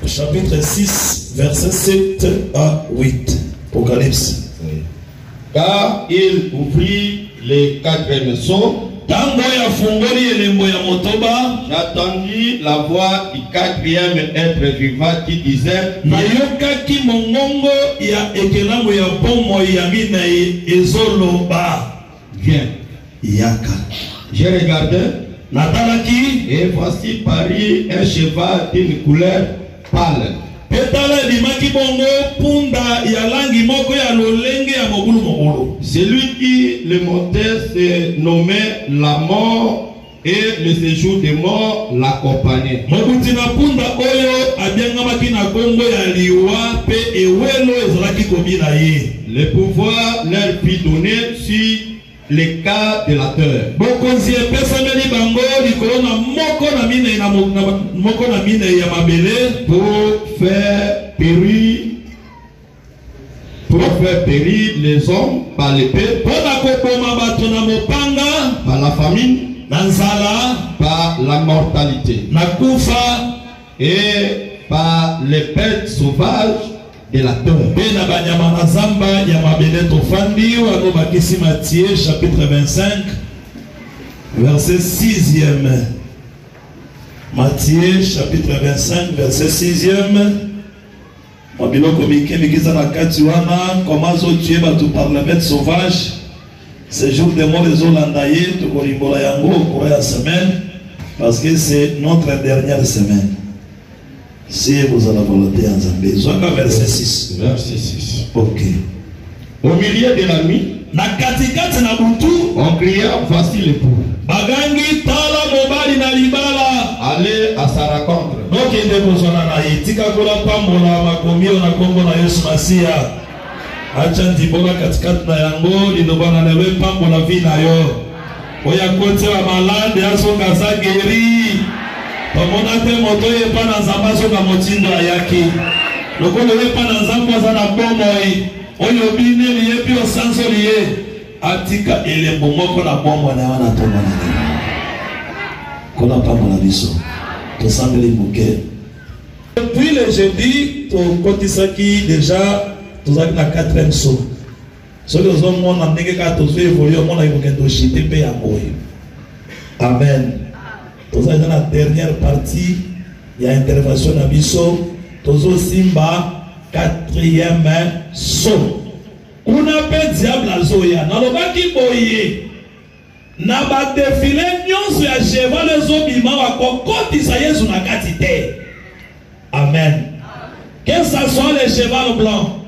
chapitre 6, versets 7 à 8. Apocalypse. Car il ouvrit les 4 maisons. J'attendis la voix du 4e être vivant qui disait: viens. J'ai regardé, et voici parut un cheval d'une couleur pâle. Celui qui le montait se nommait la mort, et le séjour des morts l'accompagnait. Le pouvoir leur fut donné sur les cas de la terre. Pour faire périr les hommes par l'épée, par la famine, par la mortalité et par les bêtes sauvages de la terre. Matthieu chapitre 25, verset 6e. Matthieu chapitre 25, verset 6e. Comment tuer par la bête sauvage? Ce jour de mort les Hollandais, tout Korimbola Yango, au la semaine, parce que c'est notre dernière semaine. Si vous avez la volonté en Zambie, verset 6. Verset 6. Ok. Au milieu de la nuit, on cria: voici l'époux. Allez à sa rencontre. Atika ele bomoko na bombo na wana toma na kona pamo na biso to sambeli muke. Depuis le jeudi to kotisaki déjà tozaki na 4e saut. So les hommes on a ndenge ka to évoluer on a yoke to chiter pe ya moyo. Amen. Tozaki dans la dernière partie il y a intervention na biso tozo simba 4e saut. Kuna pe diable azoya nalobaki boye na ba défilé nyonso ya cheval ezobima wa kokotisa Yesu na kati te. Amen. Que ça soit le cheval blanc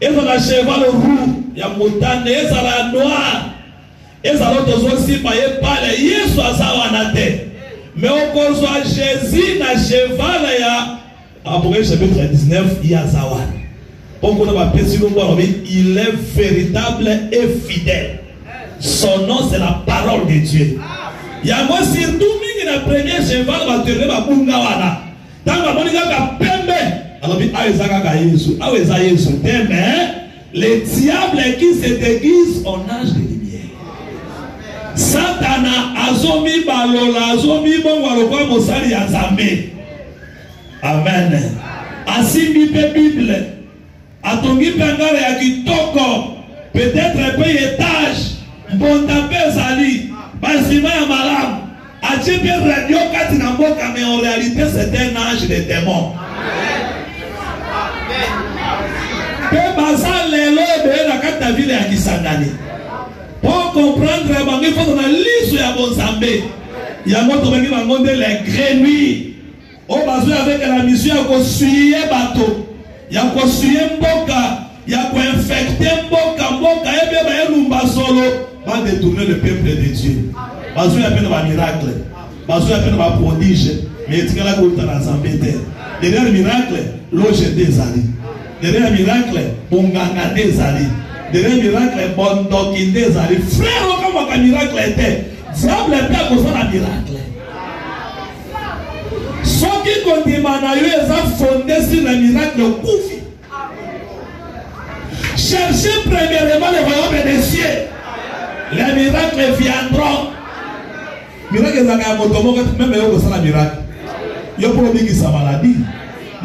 et le cheval roux ya motane et la noir et ça l'autre aussi pa ye pale Yesu azawa na te. Mais au kozwa Jésus na cheval ya Apocalypse chapitre 19 ya zawa. Il est véritable et fidèle. Son nom c'est la parole de Dieu. Il y a moi surtout la première cheval va te lever à Bungawana. Tant que Monica a pembe, alors il a Jésus, le diable qui se déguise en ange de lumière. Satana azomi balola azomi bongwalokwa mosali ya Nzambe. Amen. Asimbi pe Bible. Atongi pengare ya kitoko, peut-être paye étage, mbonda pezali, basima ya malamu, achepe radio kati na mboka, mais en réalité c'est un ange de démon. Pe basa lelo ebe na kati na ville ya Kisangani. Pour comprendre bangi faut na liso ya bonzambe. Ya moto bangi bangonde les grenouilles. O bazo avec la mission ya ko suyer bateau. Ya ko suyer mboka, ya ko infecter mboka ebe ba elumba solo, va détourner le peuple de Dieu. Bazo ya pena ba miracle, bazo ya pena ba prodige, mais etikala ko tana zambete. Derrière le miracle, loge des ali. Derrière le miracle, bonganga des ali. Derrière le miracle, bondoki des ali. Frère, comment un miracle était? Diable est pas comme ça un miracle. Ce qui continue à être fondé sur le miracle Koufi. Cherchez premièrement le royaume des cieux. Les miracles viendront. Miracle est un miracle, même si c'est un miracle. Il y a un problème qui sa maladie.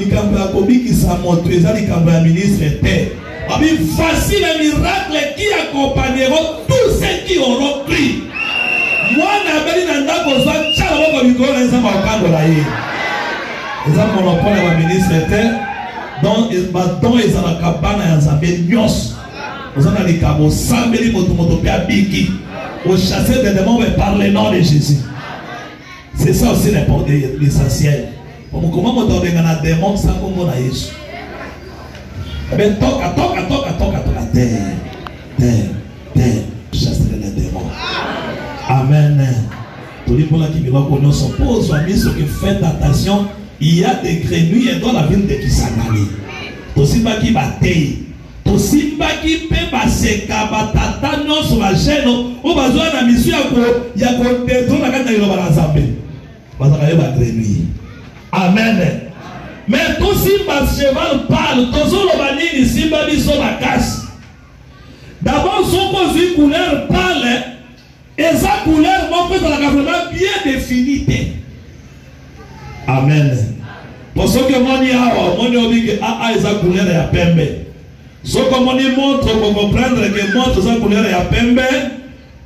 likambo ya kobikisa moto eza likambo ya ministre te. Abi voici les miracles qui accompagneront tous ceux qui auront cru. Moi n'abeli nanda kozwa tchala boko mikolo na nzamba okangola ye. Eza monopole ya ministre te. Donc badon ezalaka bana ya Nzambe nyonso. Ozana likambo sambeli moto pe abiki. Au chasser des démons par le nom de Jésus. C'est ça aussi l'essentiel. Comment on donne un démon sans qu'on a Jésus? Eh bien, toca, terre, chasser les démons. Amen. Tous les gens qui nous s'opposent, qui faites attention, il y a des grenouilles dans la ville de Kisangani. Aussi pas qui battent. Aussi pas qui peut passer kabatata non sur la chaîne ou besoin de mission ya ko détruire la carte de l'Azambé. Parce qu'il y a des grenouilles. Amen. Mais tout si ma cheval parle, tout ça le banini si ma biso la casse. D'abord son cause couleur parle et sa couleur mon peut dans la vraiment bien définie. Amen. Pour ce que mon dit que sa couleur est à pembe. Ce que mon montre pour comprendre que montre sa couleur est à pembe,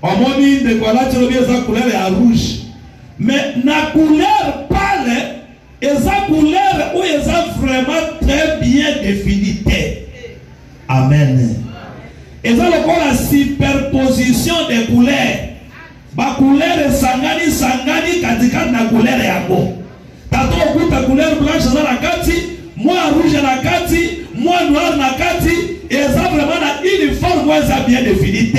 on dit de quoi là tu reviens sa couleur est à rouge. Mais la couleur pâle et sa couleur où elle est vraiment très bien définie. Amen. Et ça encore la superposition des couleurs. Ma couleur est sangani katika na couleur yako. Tato okuta couleur blanche dans la kati, moi rouge dans la kati, moi noir na kati, et ça vraiment la uniforme où ça bien défini.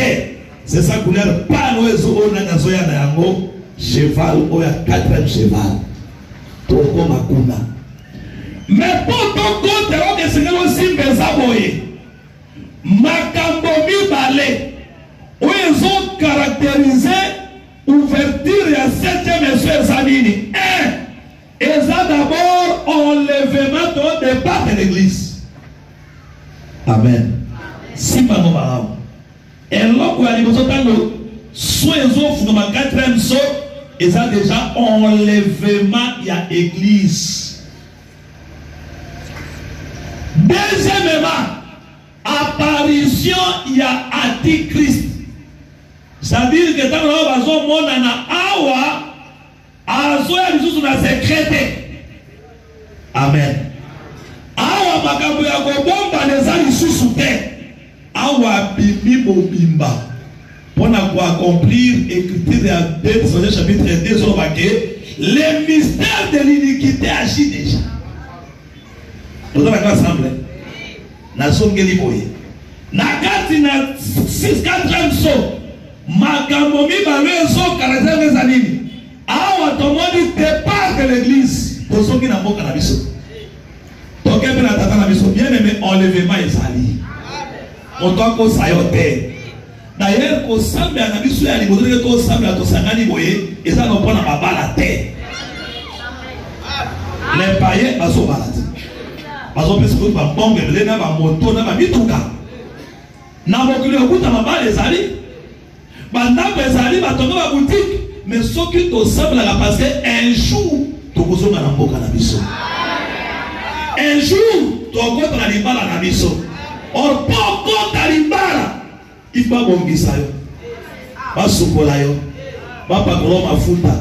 C'est sa couleur pâle où ezo na nazoya na yango, cheval ou ya 4e cheval. Toko makuna. Mais pour ton compte que c'est aussi bezaboye. Makambo mibale où ils ont caractérisé ouverture à 7e et 16e. Et ça d'abord enlèvement au départ de l'église. Amen. Si maman maman. Et là où il y a des gens soit ils ont fait ma 4e saut, et ça déjà enlèvement il y a église. Deuxièmement, apparition il y a antichrist. C'est-à-dire que dans le bazon mon ana awa azoya lisusu na secrète. Amen. Awa makambo ya kobomba neza lisusu te. Awa bimi bobimba. Pour accomplir écriture de 2 chapitre 2 sur le mystère de l'iniquité agit déjà. Vous avez ensemble. Na songeli boye. Na kati na 6-4e saut. Makambo mibale so caractère des années. Awa tomoni départ de l'église. Tosongi na mboka na biso. Tokepe na tata na biso bien aimé enlèvement ezali. On doit ko sayote. D'ailleurs ko sambe na biso ya libodre ko sambe to sangani boye eza no pona babala te. Les païens baso balati. Baso pesa ko ba bombe lena ba moto na ba bituka. Na mokili okuta mabale ezali. Bandako ezali batonga ba boutique. Mais ce qui te semble là parce que un jour tu vas na mboka na biso. Un jour tu vas na libala na biso. Or poko ta libala il faut bombisa yo. Ba sukola yo. Ba pakolo mafuta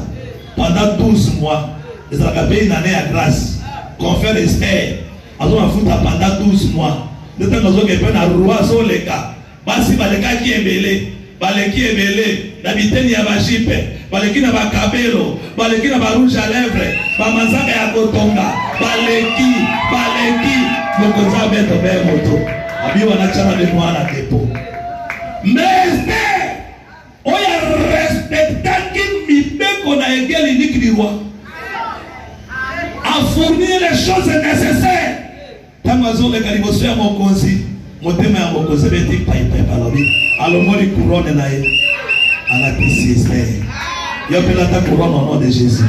pendant 12 mois. Les agapés une année à grâce. Confère Esther. Azo mafuta pendant 12 mois. De temps que je peux na roi so leka. Basi baleka ki embele. Baleki ebele na biteni ya bajipe baleki na bakabelo baleki na barouge à lèvres bamanzaka ya kotonga baleki mokonza beto be moto abi wana chama de mwana depo mais oya respectaki mibeko na egeli nikirwa à fournir les choses nécessaires tamazo le kaliboso ya mokonzi motema ya mokonzi beti pai balobi alomoli couronne na ye anakisi Esther yopela ta couronne au nom de Jésus.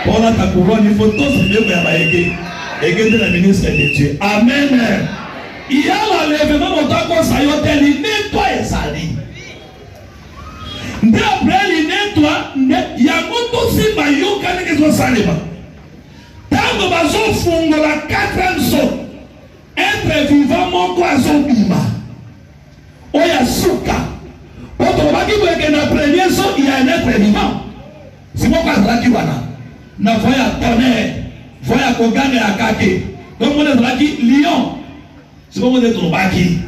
Pour ta couronne il faut tous bien ya baege de la ministre de Dieu. Amen. Il y a l'enlèvement motako sayote li nettoie ezali. D'après li nettoie ya moto si bayoka ne kezo salema. Tant Tango bazo fungo la 4e saut. Être vivant mon quoi zobima. Oya suka. Quand on va dire que dans la première saut, il y a un être vivant. C'est moi qui ai dit wana. Na voya tonnerre, voya kogane akake. Donc on a dit lion. C'est moi qui ai dit.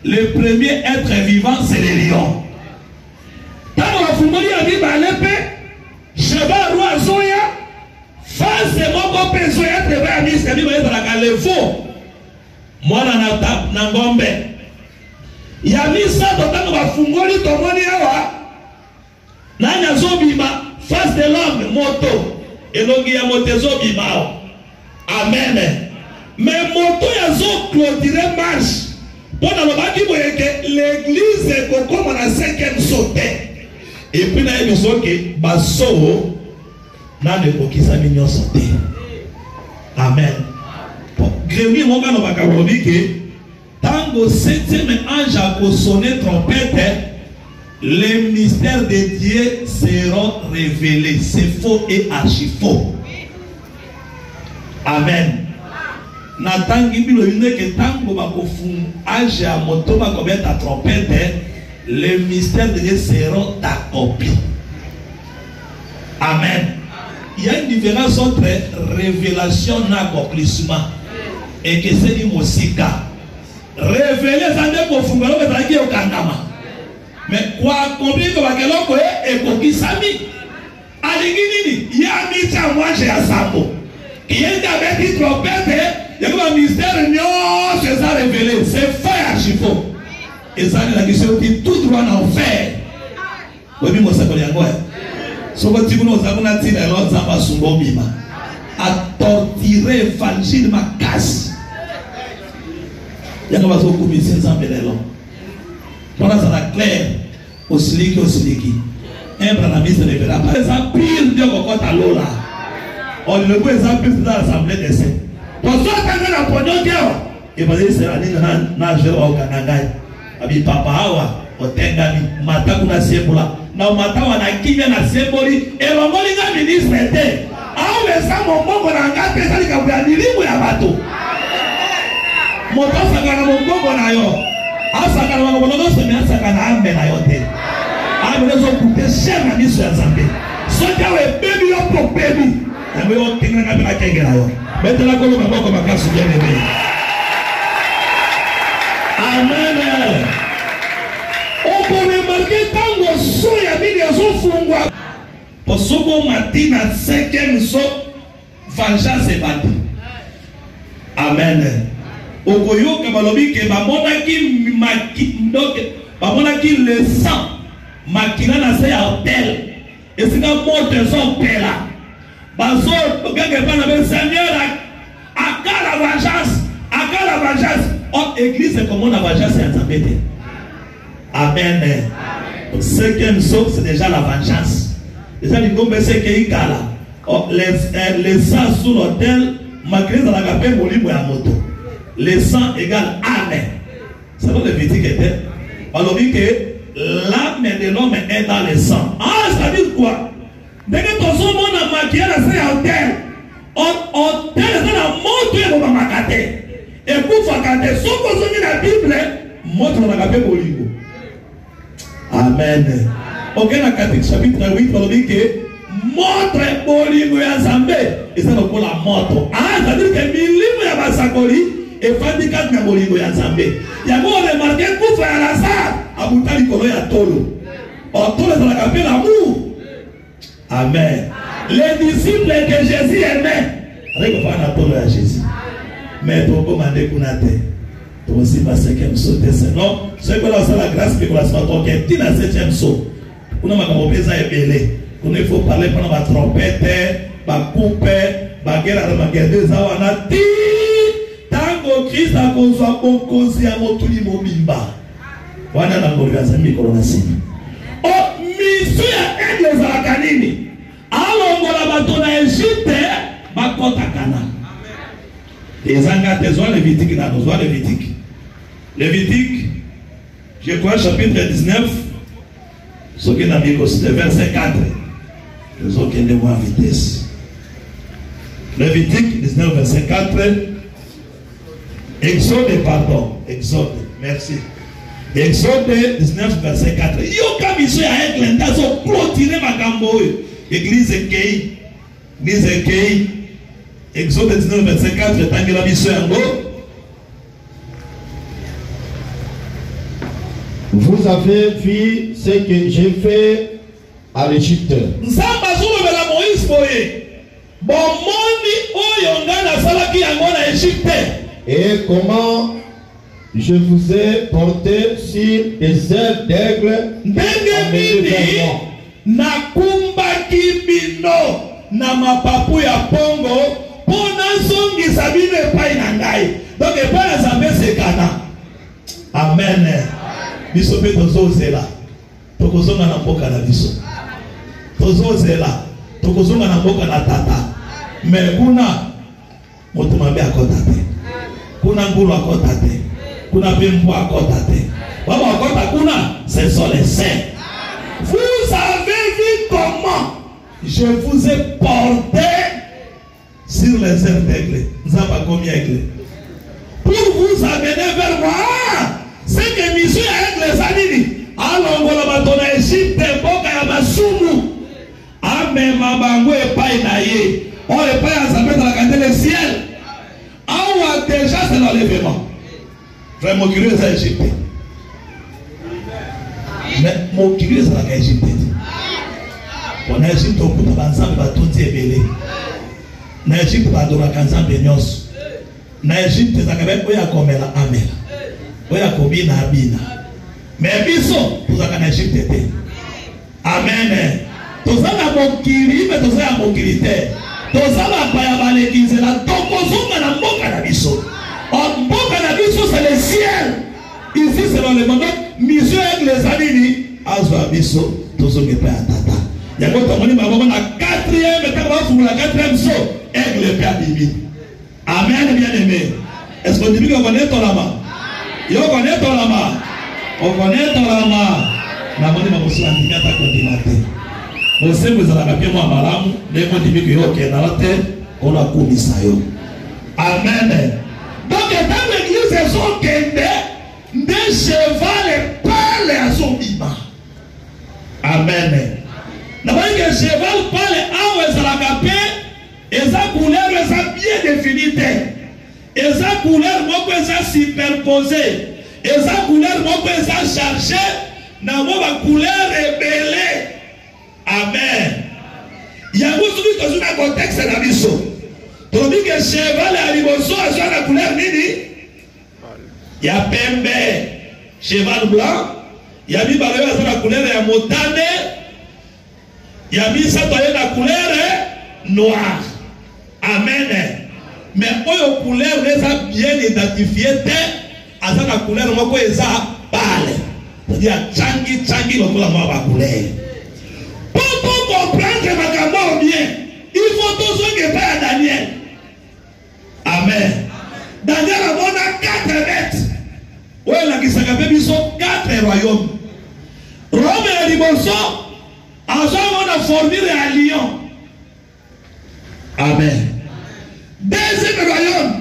Le premier être vivant, c'est le lion. Quand on va fumoli a dit l'épée, cheval roi zoya, face de mon copain zoya, être vivant, c'est lui qui est dans le faux. Moi na ngombe. Ya misa totango bafungoli tomoni awa. Nanya zobima face de l'homme moto. Elongi ya moto zobima. Amen. Mais moto ya zo clôturer marche. Pendant le baki boyeke l'église est comme na 5e sauté. Et puis na yebiso ke baso na ne kokisa minyo sauté. Amen. Grémy monga no bakabolobi ke tango 7e ange a sonné trompette, les mystères de Dieu seront révélés. C'est faux et archi faux. Amen. Natangi bilo yune ke tango bakofun ange a moto bakobeta trompette, les mystères de Dieu seront accomplis. Amen. Il y a une différence entre révélation et accomplissement. Et que c'est une mosika. Révéler ça ne peut fungalo mais ça au kandama. Mais quoi accomplir que bakeloko et kokisami. Aligini il y a mis à moi j'ai à sabo. Qui est avec une trompette, il y a un mystère non c'est ça révélé, c'est fait à chifo. Et ça la question qui tout droit en enfer. Oui moi ça connaît quoi. Sobo tibuno zakuna tira lo zamba sumbo bima. A torturer évangile ma casse. Il y a pas beaucoup de 500 belelo. Voilà ça la clair au siliki. Un branamiste ne verra pas ça pire de kokota lola. On le voit ça pire dans l'assemblée des saints. Pour ça quand on a pognon keo et va dire c'est aller na je au kanangai. Abi papa hawa otengami mata kuna sebola. Na mata wana kimya na seboli e ngoli nga ministre te. Awe sa mongo na ngate sali kabya nilimu ya bato. Moto sakana mongo na yo. Asakana mongo no se me asakana ambe na yo te. Ambe zo kute shema miso ya Nzambe. Soja we baby yo pro baby. Na we o kinga na bela kengela yo. Betela ko lo maboko makasu bien bébé. Amen. On peut remarquer tango soya bili zo fungwa. Posoko matina 5e saut vengeance et bâti. Amen. Okoyoka balobi ke bamonaki le sang makina na se ya hôtel. Et c'est un mort de son père là. Bazo quelque part na Seigneur aka la vengeance. En église c'est comme la vengeance est Nzambe. Amen. 5e saut c'est déjà la vengeance. Déjà les gombe c'est que ikala. Les sang sous l'hôtel malgré dans la capelle molimo ya moto. Le sang égale âme. C'est dans le Lévitique était. Alors dit que l'âme de l'homme est dans le sang. Ah, ça veut dire quoi? Dès que ton son monde a maquillé la c'est hôtel. Hôtel c'est la moto et on va m'accater. Et pour faire accater, si on lit la Bible, montre dans la capelle molimo. Amen. Ok, dans le chapitre 8, on dit que montre molimo ya Nzambe. Et ça nous la moto. Ah, ça veut dire que milimo ya basakoli. Et Fandikat na molingo ya Nzambe. Ya mo remarqué kufa ya Lazare abutali kolo ya tolo. Tolo dans la capelle l'amour. Amen. Les disciples que Jésus aimait. Avec quoi na tolo ya Jésus. Mais pour commander kunate. Pour aussi pas 5e saut sinon c'est que la grâce que la saut qui est la 7e saut. Kuna makamopeza ebele. Kuna il faut parler pendant la trompette, ba coupe, ba guerre ma guerre deux awana ti. Tango Christ a konzwa bokozi ya motuli mobimba. Wana na ngoli ya Nzambe kolona sini. O misu ya egle za kanini. Alongola bato na Egypte bakota kana. Ezanga tezoa Lévitique na tezoa Lévitique. Lévitique, je crois chapitre 19. Ce qui n'a mis c'était verset 4. Les autres qui est en vitesse. Lévitique 19, verset 4. Exode, pardon. Exode, merci. Exode 19, verset 4. Yo, comme ils sont avec l'intention, clôturer ma gambo. Église Kei. Église Kei. Exode 19, verset 4. Tant que la mission est en haut. Vous avez vu ce que j'ai fait à l'Égypte. Et comment je vous ai porté sur des ailes d'aigle. Amen. Biso pe tozozela tokozonga na mboka na biso tozozela tokozonga na mboka na tata me kuna moto mabe akota te kuna ngulu akota te kuna pembo akota te baba akota kuna c'est sur les saints. Vous avez vu comment je vous ai porté sur les ailes d'aigle. Nous avons combien d'aigle pour vous amener vers moi. C'est que mission avec les années. Alors, on va donner Égypte, Boka ya Masumu. Amen, mabango et paille naïe. On est pas à s'appeler dans la cantine le ciel. Ah, déjà, c'est l'enlèvement. Vraiment, curieux, c'est Égypte. Mais mon curieux, c'est la Égypte. On a Égypte au bout de l'ensemble, va tout éveiller. On a Égypte, va donner la canzan beignos. On a Égypte, ça va être comme la amela. Oya kobina abina. Mais biso tozaka na Égypte te. Amen. Tozala mokili mais tozala mokili te. Tozala baya balekizela tokozonga na mboka na biso. Mboka na biso c'est le ciel. Ici c'est dans le monde. Mission avec les amis azwa biso tozonga pa tata. Yango tomoni maboko na 4e étape pour la 4e saut aigle pe abimi. Amen bien aimé. Est-ce qu'on dit que vous connaissez ton lama? Yo connaît ton lama. On connaît ton lama. Na moni ma musula ndimata kontinate. Mose vous ala kapia mo malamu, ndemo ndimiki yo kenala te, ona kumisa yo. Amen. Donc dans l'église ils sont kende, des cheval parle à son bima. Amen. Na ba que cheval parle a ezala kapé, eza couleur eza bien définie te. Eza couleur moko eza superposé. Eza couleur moko eza chargé. Na moba couleur rebelle. Amen. Yango soki tozu na contexte na biso. Tobi que cheval a liboso azwa na couleur nini? Ya pembe. Cheval blanc. Ya bibalo azwa na couleur ya motane. Ya bisato na couleur noir. Amen. Mais oyo couleur les bien identifié à la couleur moko eza pâle. C'est-à-dire changi lokola mo ba couleur. Pour comprendre makambo bien, il faut toujours que pas Daniel. Amen. Daniel a 4 bêtes. Ouais la kisaka pe biso 4 royaumes. Rome et liboso a formule à Lyon. Amen. Deuxième royaume,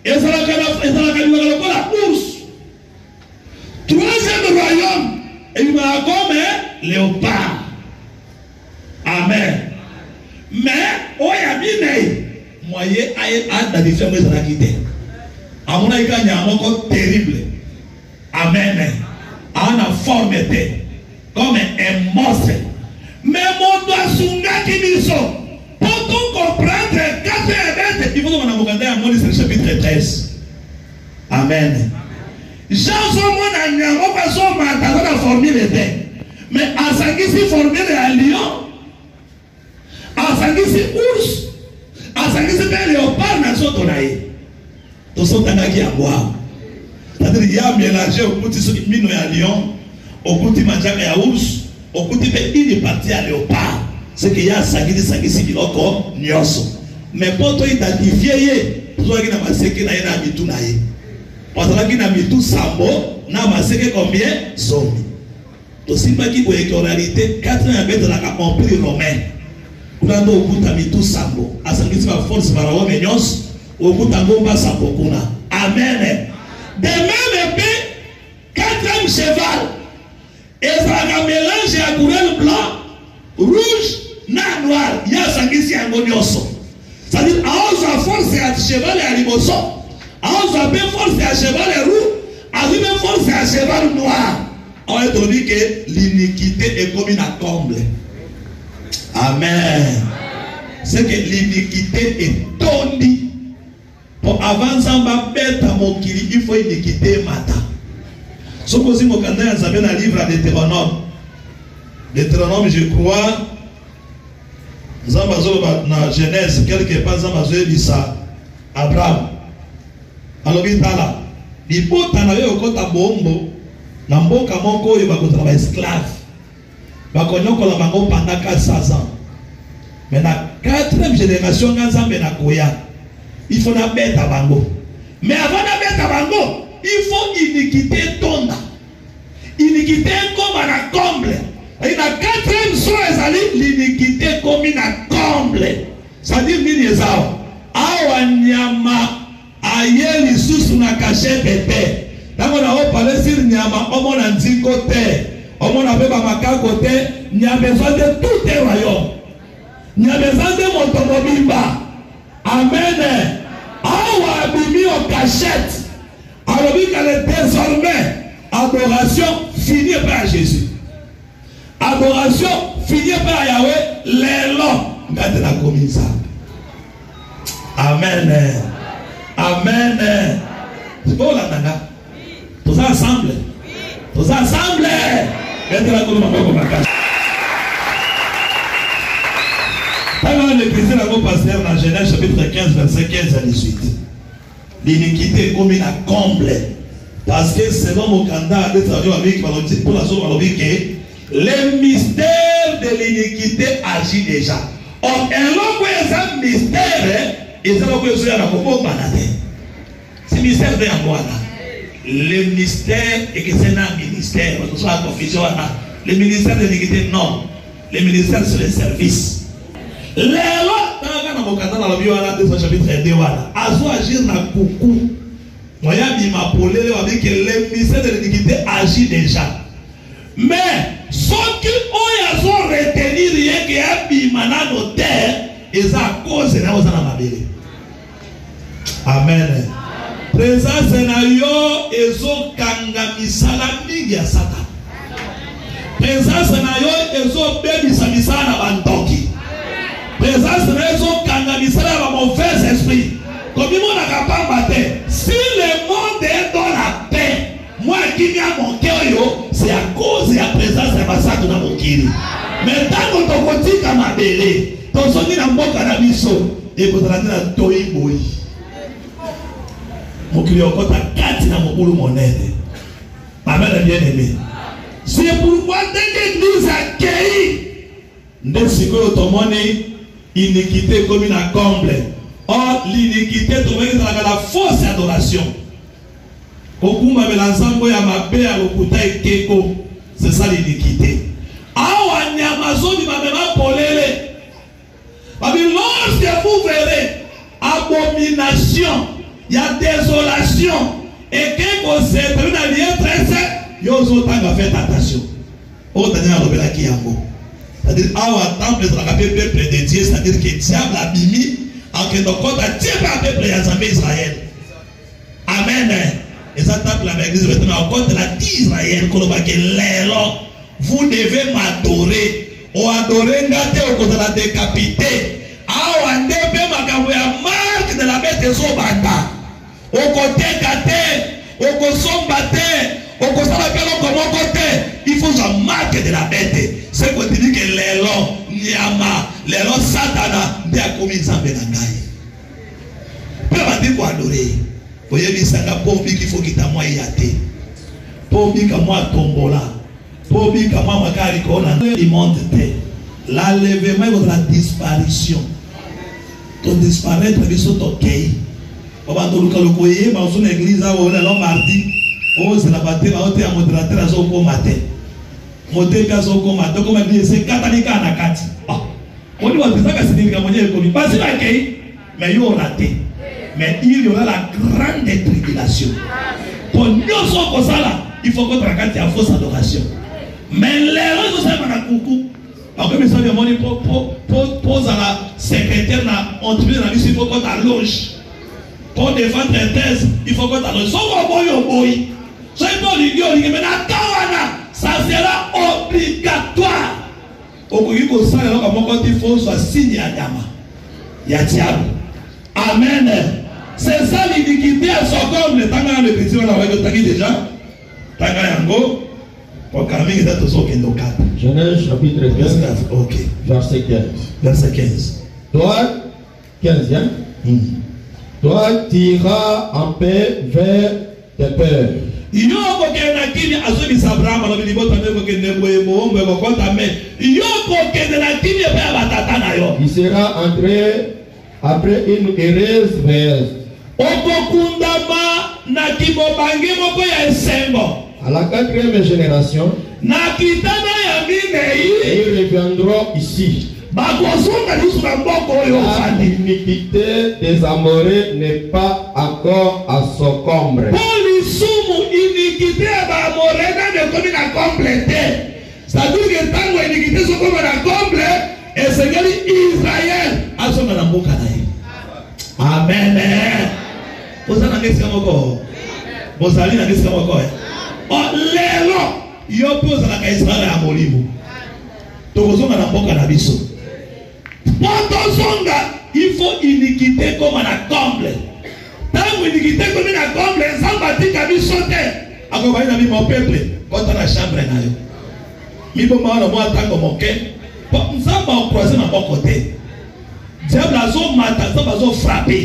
et ça la course. Troisième royaume, et il va comme léopard. Amen. Mais, oh, il y a bien, moyen à la différence de la quitté. À mon avis, il y a un encore terrible. Amen. À la forme comme un monstre. Mais mon doigt sunga qui nous sont. Pour comprendre 4 événements, il faut qu'on a regardé à Moïse chapitre 13. Amen. Jean son n'a pas son matin dans la formule était. Mais à ce qui s'est formule à Lyon, à ce qui s'est ours, à ce qui s'est fait léopard, n'a pas tonaï. Tout ça qui à boire. C'est-à-dire qu'il y a mélangé au bout de ce qui mine à Lyon, au bout de Manjaka à ours, au bout de il est parti à léopard. C'est qu'il y a sagisi biloko nyoso. Mais pour toi identifier, toi qui n'a pas séqué na ina mitu na ye. Parce que na mitu sambo na ma séqué combien zombie. To simba qui pour réalité 4 mètres la compris romain. kuna ndo okuta mitu sambo asangisi ba force para homme nyos okuta ngomba sambo kuna. Amen. De même épée, 4e cheval, et ça a mélangé à couleur blanc, rouge, noir. Il y a sangisi angonioso. C'est-à-dire, à ose force à cheval et à liboso, à ose force à cheval et roux, à une force à cheval noir. On a dit que l'iniquité est comme une comble. Amen. C'est que l'iniquité est tondue. Pour avancer en bête à mon kiri, il faut iniquité matin. Ce que vous avez dans le livre de Deutéronome. Deutéronome, je crois, dans la Genèse, quelque part, dans la Abraham. Alors, il y a des potes qui ont été bombo. Na mboka moko oyo bakozala ba esclave bakonyokola bango pendant 400 ans. Mais na 4e génération nzambe na koya il faut na beta bango. Mais avant na beta bango il faut iniquité tonda. Iniquité comme na comble. Et na 4e so ezali l'iniquité comme na comble. Ça dit nini ezao awa nyama ayeli susu na cachette bébé. Tango na o parler sur nyama omo na nziko te omo na beba makako te nya besoin de tout le royaume nya besoin de motomobimba. Amen. Awa bimi o cachette alors que désormais adoration finie par Jésus, adoration finie par Yahweh lelo ngate na komisa. Amen. Amen. C'est bon là nana. Tous ensemble. Tous ensemble. Mettez la colonne en bas. Dans l'église, la pasteur dans Genèse chapitre 15, verset 15 à 18. L'iniquité est comme une comble. Parce que selon mon candidat, pour la zone le mystère de l'iniquité agit déjà. Or, un mystère, c'est mystère de moi. Le mystère et que c'est un ministère. Le ministère de l'iniquité, non. Le ministère, c'est le service. Les lois, dans le chapitre 2, agir na coucou. Moyen dit que le ministère de l'iniquité agit déjà. Mais ceux qui ont retenu rien que un bimana de terre, ils ont à cause de la mabele. Amen. Présence na yo ezo kanga misala mingi ya Satan. Présence na yo ezo bebisa misala bantoki. Présence na ezo kanga misala ba mauvais esprit. Comme il m'a capable de si le monde est dans la paix, moi qui viens mon cœur, c'est à cause de la présence de ma sœur dans mon cœur. Mais tant que tu continues à m'abeler, ton son est dans mon canabiso, et vous allez dans toi boy. Mon cœur est à 4 dans mon boulot mon aide. Ma mère est bien aimée. C'est pourquoi dès que nous accueillons, nous sommes ton monnaie, iniquité comme une comble. Or, l'iniquité, dans la fausse adoration. C'est ça l'iniquité. Lorsque vous verrez abomination, il y a désolation, et que vous êtes dans l'IE 13, vous faites attention. C'est-à-dire, peuple de Dieu, c'est-à-dire que le diable a bimi. En donc on a Dieu par peuple Israël. Amen. Et ça tape la église maintenant contre la d'Israël vous devez m'adorer. Ou adorer ngate au côté de la décapité. Ah on debe makambo ya marque de la bête zobanda. Au côté gâté, au côté au côté comment côté, il faut la marque de la bête. C'est qu'on dit que l'élan Nyama, l'élan Satana, de a commis ça benangaï. Peu va dire quoi adorer. Voyez, il s'en a pour qu'il faut qu'il t'a moi yaté. Pour qu'il t'a moi tombola. Pour qu'il t'a moi makari kona. Il monte l'enlèvement est la disparition. Ton disparaître, il saute au quai. On va dans le coyer, dans une église, on est là mardi. On se la battait, on était à modérateur à son matin. Moté kazo koma, donc on m'a dit c'est catholique à Nakati. On dit que ça signifique que pas si mais il y aura raté. Mais il y aura la grande tribulation. Pour nous, il faut qu'on traque la fausse adoration. Mais l'erreur de ça, c'est coucou. Alors que mes soeurs pose à la secrétaire, on trouve dans la vie, il faut qu'on t'alloge. Pour défendre une thèse, il faut qu'on t'alloge. Ça sera obligatoire. Il faut soit signé à Yama. Yatiab. Amen. C'est ça l'iniquité à son corps. Le tanga le petit, on a vu déjà. Tanga yango. Pour Camille, il est au Sokendo 4. Genèse chapitre 15. Ok. Verset 15. Verset 15. Toi, 15, hein? Toi, tu iras en paix vers tes pères. Il sera entré après une heureuse veille. À la 4e génération, ils reviendront ici. L'iniquité des Amorés n'est pas encore à son comble. C'est-à-dire que tant que l'iniquité sont comme la comble, et c'est que Israël a son amen. Vous avez dit encore. Vous avez dit encore. Oh, l'élo, il y a plus à la Israël à Molimo. Tout le monde a un cannabis. Il faut iniquité comme la comble. Tant que l'iniquité comme la comble, sans bâtir qu'à sauter. Accompagné de mon peuple, contre la chambre. Mi bon mal moi tant que mon cœur. Nous sommes croisés dans mon côté. Diable a son matin, ça va se frapper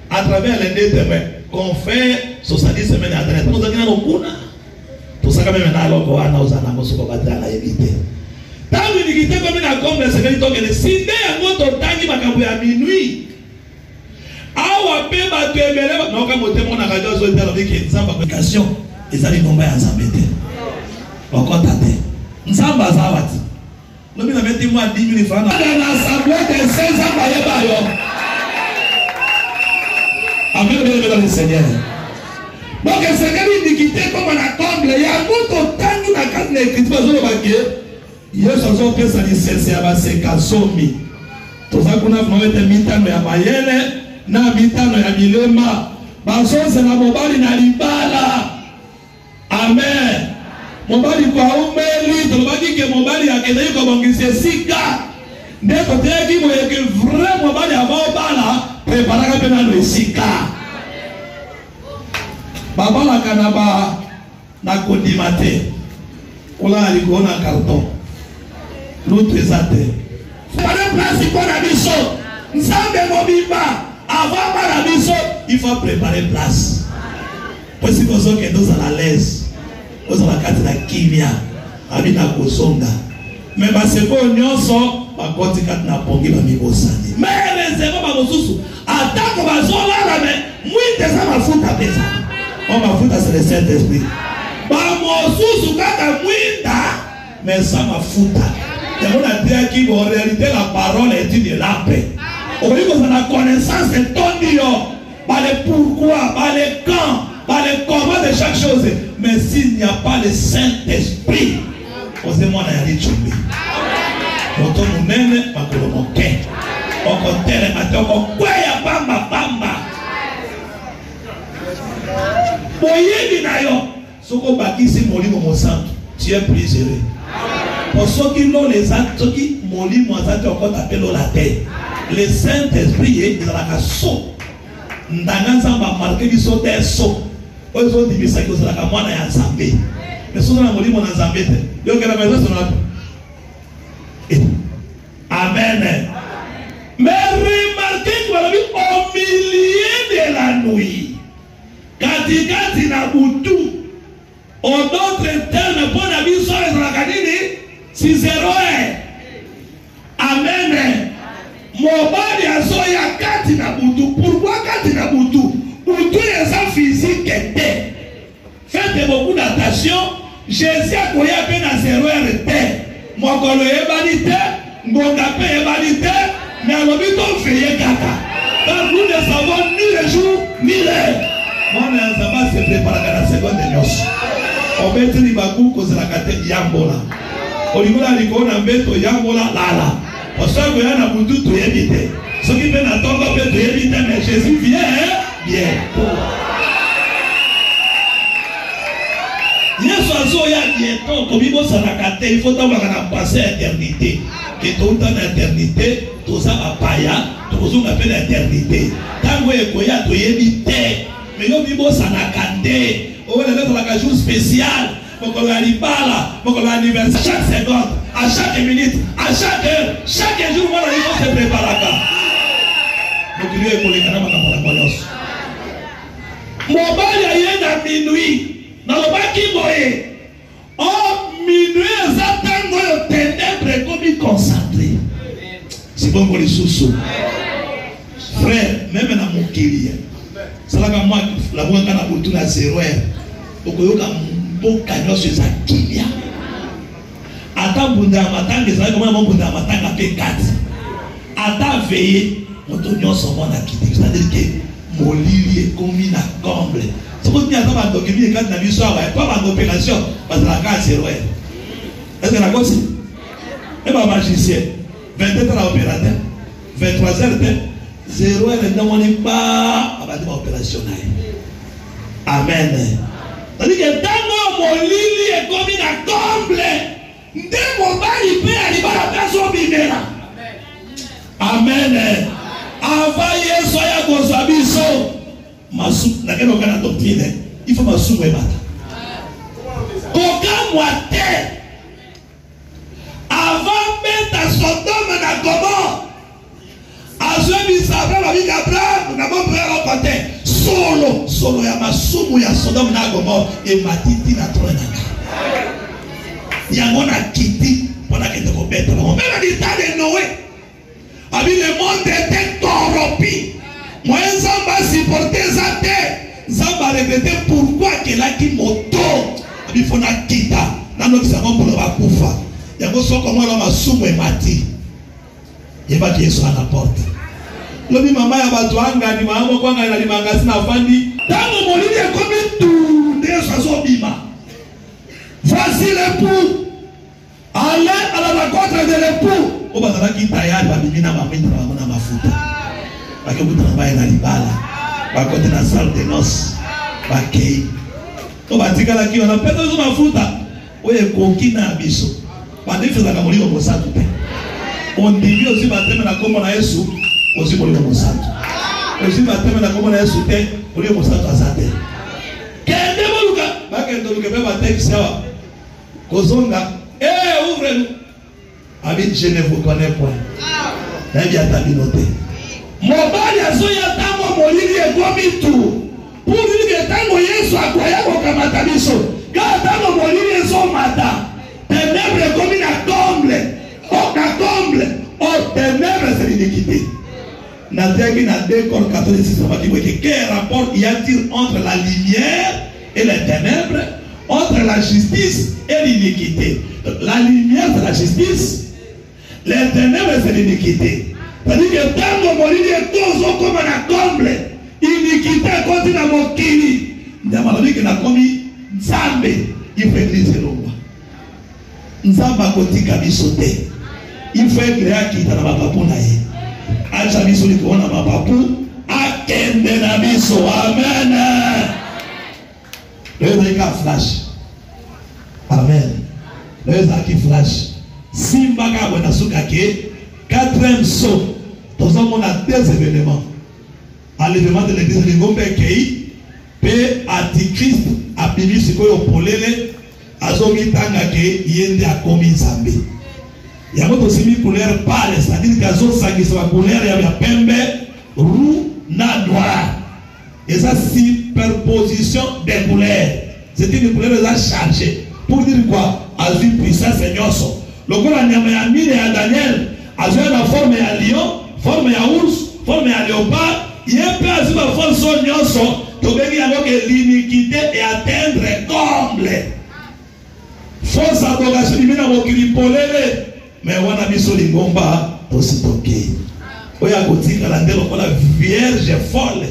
à travers les deux témoins qu'on fait 70 semaines à l'année. Nous avons un coup. Tout ça quand même alors qu'on a nos ananas sur le bâtiment à éviter. Tant que l'iniquité comme la comble, c'est que les signes à notre temps qui va à minuit. Awa pe ba tu emele non comme témoin na radio zo tell avec exemple application ils allaient tomber à s'embêter. On contacter. Nzamba zawati. Lobi na metti moi 10 000 francs dans l'assemblée de 16 ans ba yo. Amen le Seigneur. Donc le Seigneur iniquité comme la comble, il y a beaucoup de temps na quand l'écriture zo le bagué. Yesu zo pesa ni sese ya baseka somi. Toza kuna mwete mitano ya mayele na mitano ya milema. Basonse na mobali na libala. Amen. Mobali kwa umeli, tolobaki ke mobali akende yuko bongisi sika. Ndeko teki moyeke vrai mobali abobala, preparaka pena no sika. Babala kanaba na kondimate. Ola alikona carton. L'autre ezate. Fallait place pour la mission. Nzambe mobimba. Avant la mission, il faut préparer place. Parce que vous êtes dans la l'aise. Vous avez la carte de la kimia. Abina kosonga. Mais c'est pas un nyonso. Ma côté carte na pongi ba mibosani. Mais réserve ba mosusu. Attends ba zola la mais mwite za mafuta pesa. On mafuta c'est le Saint-Esprit. Ba mosusu kaka mwita mais ça mafuta. On a dit qu'il en réalité la parole est une lampe. Au lieu de la connaissance de ton Dieu, par le pourquoi, par le quand, par le comment de chaque chose. Mais s'il n'y a pas le Saint-Esprit, osez-moi d'aller chumbi. Quand on nous mène, on peut le moquer. On peut le matin, on peut le bamba bamba. Moyen d'inayo, ce qu'on bâtit, c'est mon livre, mon sang. Tu es prisonnier. Pour ceux qui l'ont les actes, ceux qui m'ont dit, moi, ça, tu as encore tapé la tête. Le Saint-Esprit est dans la saut. Ndanganza m'a marqué du saut d'un saut. Eux ont dit, mais ça, que c'est la camoine et un zambé. Mais si on a dit, mon zambé, il y a la maison, c'est notre. Amen. Mais remarquez que au milieu de la nuit, katikati na butu, en d'autres termes, pour la vie, soit la canine, si zéro est. Amen. Mobali azoya kati na butu. Pourquoi kati na butu? Butu est physique était. Faites beaucoup d'attention. Jésus a koya pe na zéro RT. Mokolo ebanite. ngonga pe validé, mais à l'obito veillez kaka. Car nous ne savons ni le jour ni l'heure. Moi, ça va se préparer à la seconde de nos. On met les bagou cause la carte yambola. On y va les gona beto yambola lala. On sait que y a un aboutou tout éviter. Ce qui peut n'attendre pas tout éviter, mais Jésus vient bientôt. Yesu azoya bientôt comme il faut il faut avoir un passé éternité. Que tout temps d'éternité, tout ça à paya, tout ça on appelle l'éternité. Tant que vous y a tout éviter, mais nous vivons ça n'a qu'andé. On va mettre la jour spécial. Pour qu'on l'anniversaire, pour qu'on l'anniversaire chaque seconde, à chaque minute, à chaque heure, chaque jour, on va se préparer. Donc il y a pour les canaux pour la voyance. Mon bal y a à minuit. Dans le bas qui voyait, oh, minuit, exactement, le ténèbre comme il concentré. C'est bon pour les sous-sous. Frère, même dans mon kiri, c'est là que moi, la voix qu'on a pour tout la zéro, donc il y a un bon canyon sur sa kilia. Attends, Bunda Matang, c'est là comment Bunda Matang a fait 4. Attends, veillez, mon tonnion son monde a quitté. C'est-à-dire que mon lit est commis à comble. Ce qu'on dit à ma document quand on a vu ça, pas ma opération, parce que la carte c'est vrai. Est-ce que la cause c'est un magicien, 22 ans opérateur, 23 heures, 0 heure, on n'est pas à ma opération. Amen. C'est-à-dire que dans mon lit est comme une comble, dès mon mari peut arriver à la personne bimera. Amen. Avant hier, soyez gozabiso. Masou, laquelle on a la doctrine, il faut masou et mata. Aucun moité. Avant mettre à Sodome et Gomorrhe, à ceux qui savent la vie d'Abraham, nous n'avons pas rencontré solo ya masumu ya Sodome et Gomorre et matiti na tronaka. Yango na kiti pour la kete ko bête. On met le temps de Noé. Avec le monde était corrompu. Moi, Zamba supporter sa terre. Zamba regretté pourquoi qu'elle a dit moto. Il faut la quitter. Dans notre salon pour le bakoufa. Il y a un son comme moi, ma somme et mati. Il va dire sur la porte. L'homme maman a battu un gars, il m'a envoyé un magasin à Fandi. Dans mon lit, il y a comme tout. Des façons bima. Voici l'époux. Allez à la rencontre de l'époux. On va dire qu'il t'a y'a, il va venir à ma main, il va venir à ma foute. Parce que vous travaillez dans les balles, à côté de la salle de noces, on va dire qu'on a peut-être besoin de foutre. Oui, coquine à biso. On dit que ça va mourir au Saint. On dit aussi que ça va mourir au Saint. Aussi mourir au Saint. Aussi va mourir au Saint. Mourir au Saint. Quel démon, va que tu ne peux pas te dire, Kozonga, ouvre-nous. Ami, je ne vous connais point. Il y a ta communauté. Mobali azoya tango molili ekomi tu. Pour dire que tango Yesu akwaya kokamata biso. Ka tango molili ezomata. Ténèbres ekomi na comble. Oh, ténèbres c'est l'iniquité. Na 2 Corinthiens 14, on va dire que quel rapport y a-t-il entre la lumière et les ténèbres, entre la justice et l'iniquité? La lumière c'est la justice. Les ténèbres c'est l'iniquité. C'est-à-dire que tant que mon lit est tout comme un comble, iniquité continue à mon kiri. Il y a malheureusement qu'il a commis Nzambe, il faut écrire le roi. Nzamba koti kabisote. Il faut écrire qui est dans ma papou naïe. Acha biso li kuona ma papou, akende na biso. Amen. Le zaka flash. Amen. Le zaka flash. Simba ka wena suka ke. 4e saut. Dans un monde à 2 événements. À l'événement de l'église de Gombe Kei, P. Antichrist, Abimi Sikoyo Polele, Azomi Tangake, Yende a commis Zambé. Il y a aussi mis couleur pâle, c'est-à-dire qu'Azo Sangi soit couleur, il y a pembe, roux, na noir. Et ça, superposition des couleurs. C'est une couleur qui a changé. Pour dire quoi? Azu puissance Seigneur. Le coup, la Nyamé et à Daniel. Azu la forme à lion, forme à ours, forme à léopard. Il y a peu à la forme son nyonso. Donc il y a l'iniquité et atteindre comble. Fausse adoration, il y a un mais wana biso lingomba tositoke oya kotika la ndelo kola vierge folle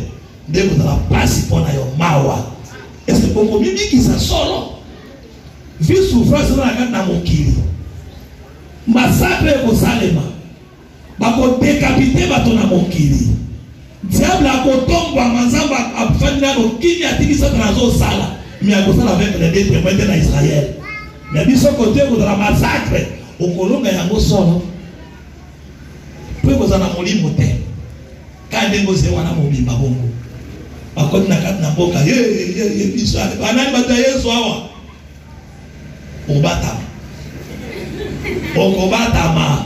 ndeko na pasi pona yo mawa est-ce que bongo mibiki sa solo vi souffrance na mokili massacre ko salema bako décapiter bato na mokili diable akotomba manzamba afanya no kini atikisa nazo sala mais akosala avec les deux témoins de Israël mais biso côté ko la massacre okolonga yango solo pe ko zana molimo te kande ngoze wana mobimba bongo akoti na kati na mboka ye biso banani bata Yesu awa okobatama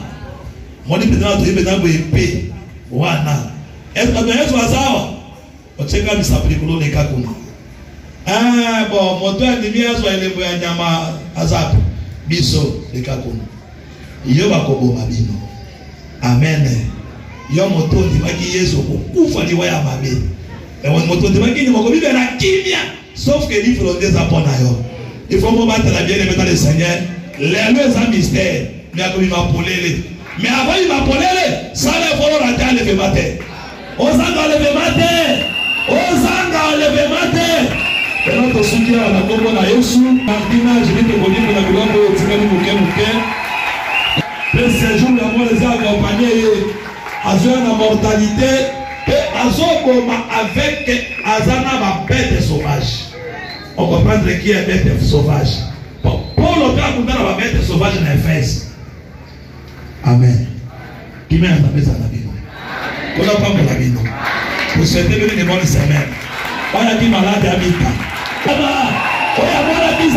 moni pedana to yebe nango epe wana est-ce Yesu azawa ocheka misapri kulone kakuna bon moto ndimi Yesu elembo ya nyama azapo biso lekakuna yo bakoboma bino amen yo moto ndimaki Yesu kukufa liwa ya mabe et moto ndimaki ni moko bibe na kimia sauf que livre des apôtres yo il faut me battre la bien aimé dans le Seigneur les un mystère mais comme il m'a polé mais avant il m'a polé ça les voleurs à lever matin osanga lever matin osanga lever matin et notre soutien à la combo na Yesu Martina je vais te dire que la gloire de Tigani Muke le séjour de moi les a accompagnés à la mortalité et à Zokoma avec Azana ma bête sauvage. On comprend qui est bête sauvage. Pour le cas où on a la bête sauvage en Éphèse. Amen. Qui met en messe à la vie. Qu'on n'a pas pour la vie. Pour souhaiter une bonne semaine. On a dit malade à Mika. On a dit